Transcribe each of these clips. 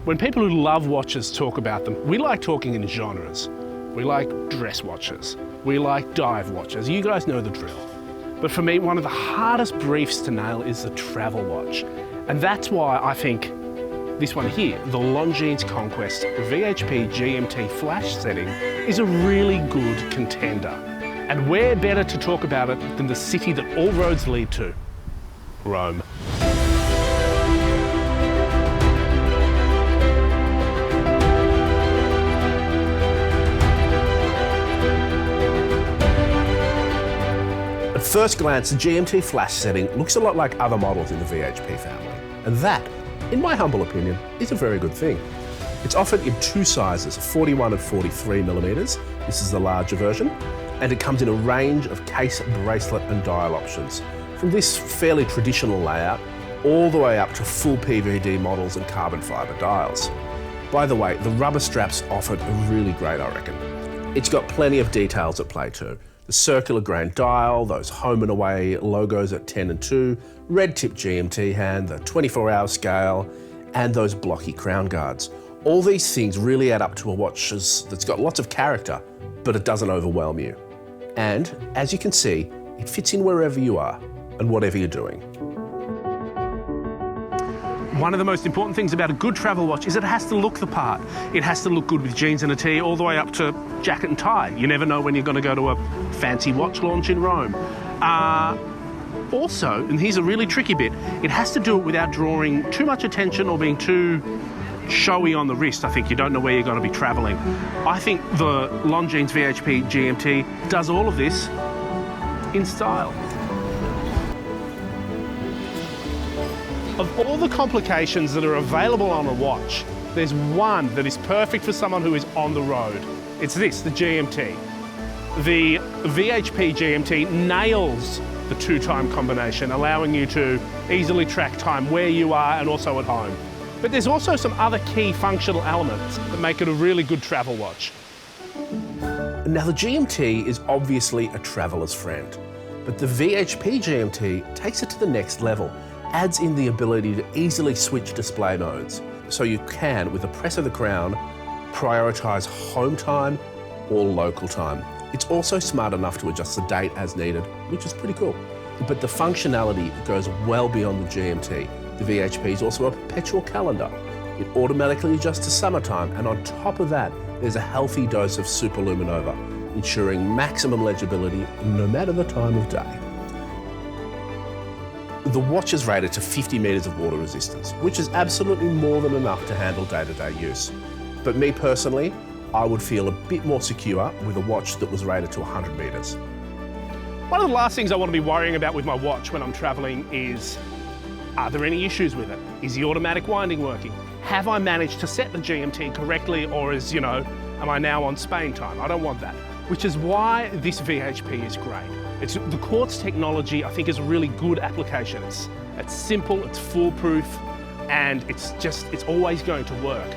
When people who love watches talk about them, we like talking in genres. We like dress watches. We like dive watches. You guys know the drill. But for me, one of the hardest briefs to nail is the travel watch. And that's why I think this one here, the Longines Conquest V.H.P GMT Flash Setting, is a really good contender. And where better to talk about it than the city that all roads lead to, Rome. At first glance, the GMT Flash Setting looks a lot like other models in the V.H.P family. And that, in my humble opinion, is a very good thing. It's offered in two sizes, 41 and 43 millimeters. This is the larger version. And it comes in a range of case, bracelet and dial options. From this fairly traditional layout, all the way up to full PVD models and carbon fibre dials. By the way, the rubber straps offered are really great, I reckon. It's got plenty of details at play too. The circular grain dial, those home and away logos at 10 and 2, red tip GMT hand, the 24-hour scale, and those blocky crown guards. All these things really add up to a watch that's got lots of character, but it doesn't overwhelm you. And as you can see, it fits in wherever you are and whatever you're doing. One of the most important things about a good travel watch is it has to look the part. It has to look good with jeans and a tee, all the way up to jacket and tie. You never know when you're going to go to a fancy watch launch in Rome. Also, and here's a really tricky bit, it has to do it without drawing too much attention or being too showy on the wrist. I think you don't know where you're going to be travelling. I think the Longines V.H.P GMT does all of this in style. Of all the complications that are available on a watch, there's one that is perfect for someone who is on the road. It's this, the GMT. The V.H.P GMT nails the two-time combination, allowing you to easily track time where you are and also at home. But there's also some other key functional elements that make it a really good travel watch. Now, the GMT is obviously a traveller's friend, but the V.H.P GMT takes it to the next level, adds in the ability to easily switch display modes. So you can, with the press of the crown, prioritise home time or local time. It's also smart enough to adjust the date as needed, which is pretty cool. But the functionality goes well beyond the GMT. The VHP is also a perpetual calendar. It automatically adjusts to summertime, and on top of that, there's a healthy dose of superluminova, ensuring maximum legibility no matter the time of day. The watch is rated to 50 metres of water resistance, which is absolutely more than enough to handle day-to-day use. But me personally, I would feel a bit more secure with a watch that was rated to 100 metres. One of the last things I want to be worrying about with my watch when I'm travelling is, are there any issues with it? Is the automatic winding working? Have I managed to set the GMT correctly, or is, am I now on Spain time? I don't want that. Which is why this VHP is great. The quartz technology, I think, is a really good application. It's simple, it's foolproof, and it's always going to work.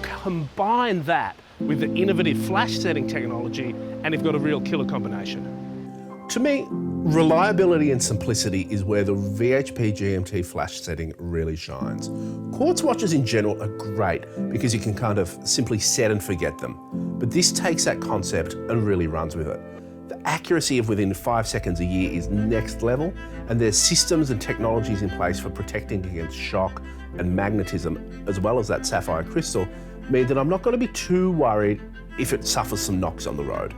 Combine that with the innovative flash setting technology, and you've got a real killer combination. To me, reliability and simplicity is where the V.H.P GMT flash setting really shines. Quartz watches in general are great because you can kind of simply set and forget them. But this takes that concept and really runs with it. The accuracy of within 5 seconds a year is next level, and there's systems and technologies in place for protecting against shock and magnetism, as well as that sapphire crystal, mean that I'm not going to be too worried if it suffers some knocks on the road.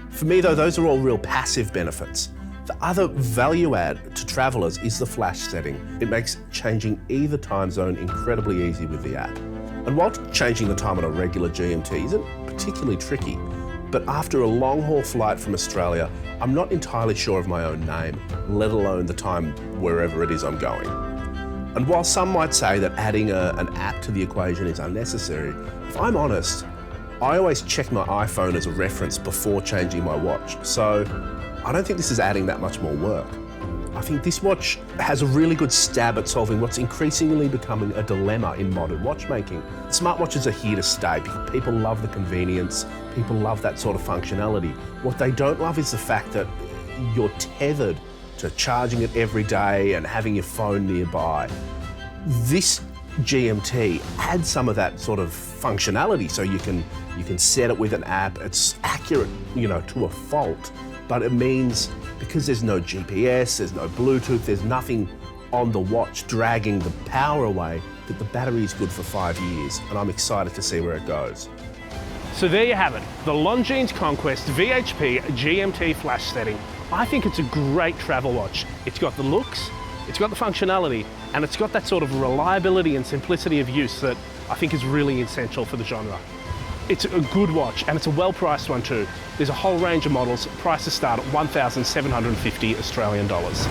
For me though, those are all real passive benefits. The other value add to travellers is the flash setting. It makes changing either time zone incredibly easy with the app. And while changing the time on a regular GMT isn't particularly tricky, but after a long haul flight from Australia, I'm not entirely sure of my own name, let alone the time wherever it is I'm going. And while some might say that adding an app to the equation is unnecessary, if I'm honest, I always check my iPhone as a reference before changing my watch, so I don't think this is adding that much more work. I think this watch has a really good stab at solving what's increasingly becoming a dilemma in modern watchmaking. Smartwatches are here to stay because people love the convenience, people love that sort of functionality. What they don't love is the fact that you're tethered to charging it every day and having your phone nearby. This GMT adds some of that sort of functionality, so you can set it with an app. It's accurate, you know, to a fault, but it means because there's no GPS, there's no Bluetooth, there's nothing on the watch dragging the power away, that the battery is good for 5 years, and I'm excited to see where it goes. So there you have it, the Longines Conquest V.H.P GMT Flash Setting. I think it's a great travel watch. It's got the looks, it's got the functionality, and it's got that sort of reliability and simplicity of use that I think is really essential for the genre. It's a good watch, and it's a well-priced one too. There's a whole range of models. Prices start at $1,750 Australian dollars.